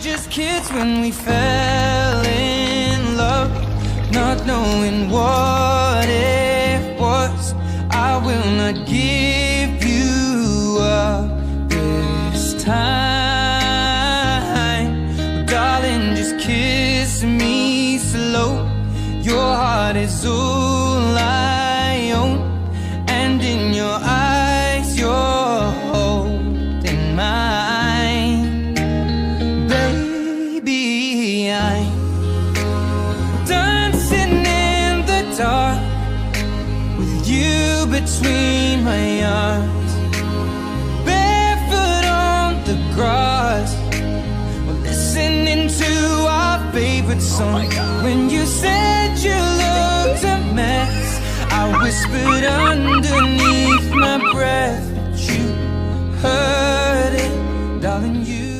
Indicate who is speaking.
Speaker 1: just kids when we fell in love, not knowing what it was. I will not give you up this time, darling, just kiss me slow. Your heart is all I own, and in your eyes you're holding mine. Baby, I'm dancing in the dark with you between my arms, barefoot on the grass, we're listening to our favorite song. When you said you looked a mess, I whispered underneath my breath, but you heard it, darling, you